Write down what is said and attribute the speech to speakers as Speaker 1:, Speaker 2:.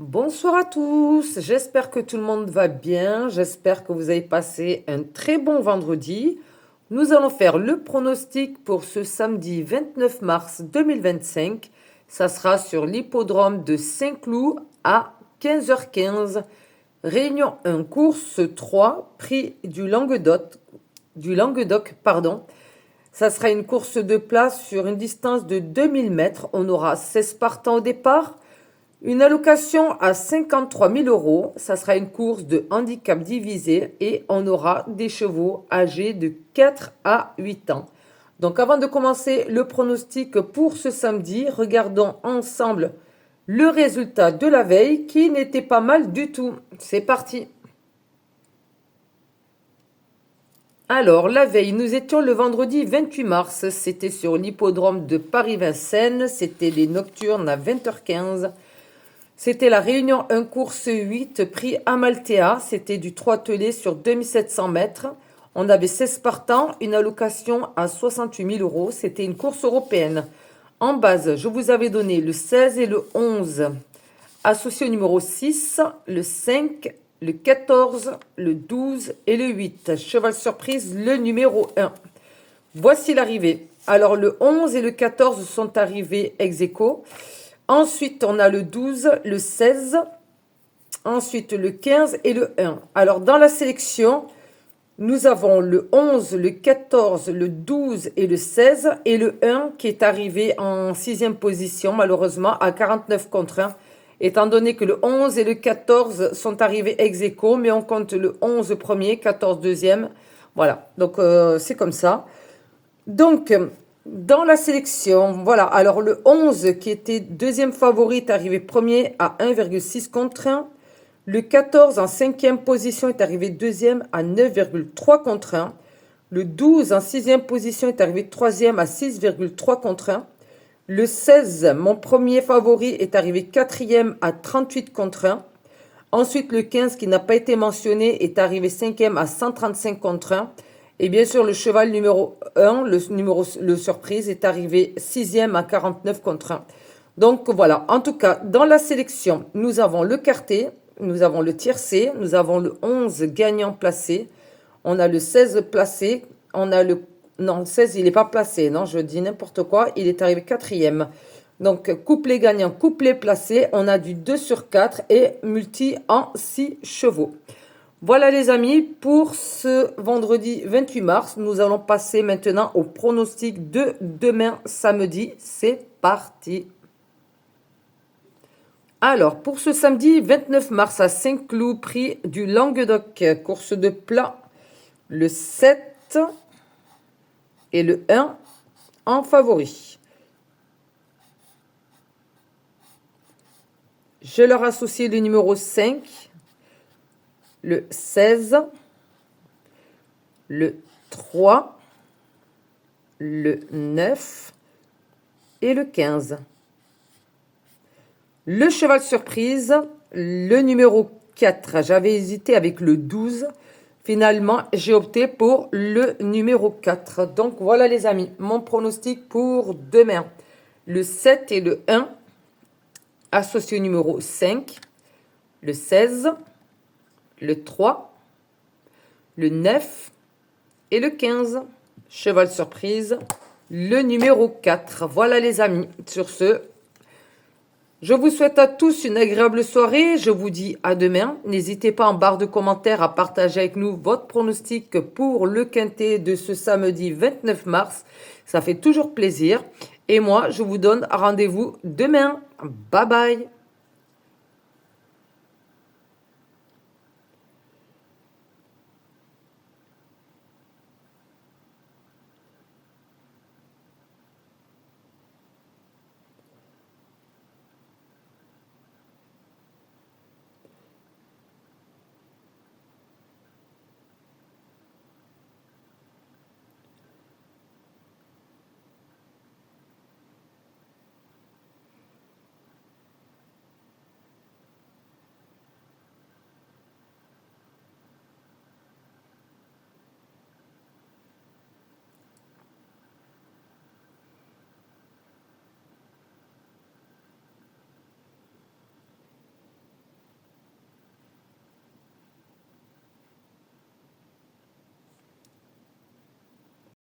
Speaker 1: Bonsoir à tous, j'espère que tout le monde va bien, j'espère que vous avez passé un très bon vendredi. Nous allons faire le pronostic pour ce samedi 29 mars 2025. Ça sera sur l'hippodrome de Saint-Cloud à 15h15. Réunion 1, course 3, prix du Languedoc, pardon. Ça sera une course de place sur une distance de 2000 mètres. On aura 16 partants au départ. Une allocation à 53 000 euros, ça sera une course de handicap divisé et on aura des chevaux âgés de 4 à 8 ans. Donc avant de commencer le pronostic pour ce samedi, regardons ensemble le résultat de la veille qui n'était pas mal du tout. C'est parti. Alors, la veille, nous étions le vendredi 28 mars, c'était sur l'hippodrome de Paris-Vincennes, c'était les nocturnes à 20h15. C'était la réunion 1 course 8 prix Amaltea. C'était du 3 telés sur 2700 mètres. On avait 16 partants, une allocation à 68 000 euros. C'était une course européenne. En base, je vous avais donné le 16 et le 11. Associé au numéro 6, le 5, le 14, le 12 et le 8. Cheval surprise, le numéro 1. Voici l'arrivée. Alors le 11 et le 14 sont arrivés ex aequo. Ensuite, on a le 12, le 16, ensuite le 15 et le 1. Alors, dans la sélection, nous avons le 11, le 14, le 12 et le 16 et le 1 qui est arrivé en 6e position, malheureusement, à 49 contre 1, étant donné que le 11 et le 14 sont arrivés ex aequo, mais on compte le 11 premier, 14 deuxième. Voilà, donc c'est comme ça. Donc, dans la sélection, voilà, alors le 11 qui était deuxième favori est arrivé premier à 1,6 contre 1. Le 14 en 5e position est arrivé deuxième à 9,3 contre 1. Le 12 en 6e position est arrivé troisième à 6,3 contre 1. Le 16, mon premier favori, est arrivé quatrième à 38 contre 1. Ensuite, le 15 qui n'a pas été mentionné est arrivé cinquième à 135 contre 1. Et bien sûr, le cheval numéro 1, le surprise, est arrivé 6e à 49 contre 1. Donc voilà, en tout cas, dans la sélection, nous avons le quarté, nous avons le tiercé, nous avons le 11 gagnant placé, on a le 16 placé, on a le... Non, le 16, il n'est pas placé, non, je dis n'importe quoi, il est arrivé quatrième. Donc, couplet gagnant, couplet placé, on a du 2 sur 4 et multi en 6 chevaux. Voilà les amis, pour ce vendredi 28 mars, nous allons passer maintenant au pronostic de demain samedi. C'est parti. Alors, pour ce samedi 29 mars à Saint-Cloud, prix du Languedoc, course de plat, le 7 et le 1 en favori. Je leur associe le numéro 5. Le 16, le 3, le 9 et le 15. Le cheval surprise, le numéro 4. J'avais hésité avec le 12. Finalement, j'ai opté pour le numéro 4. Donc voilà les amis, mon pronostic pour demain. Le 7 et le 1, associé au numéro 5, le 16, le 3, le 9 et le 15. Cheval surprise, le numéro 4. Voilà les amis, sur ce, je vous souhaite à tous une agréable soirée. Je vous dis à demain. N'hésitez pas en barre de commentaires à partager avec nous votre pronostic pour le quintet de ce samedi 29 mars. Ça fait toujours plaisir. Et moi, je vous donne rendez-vous demain. Bye bye.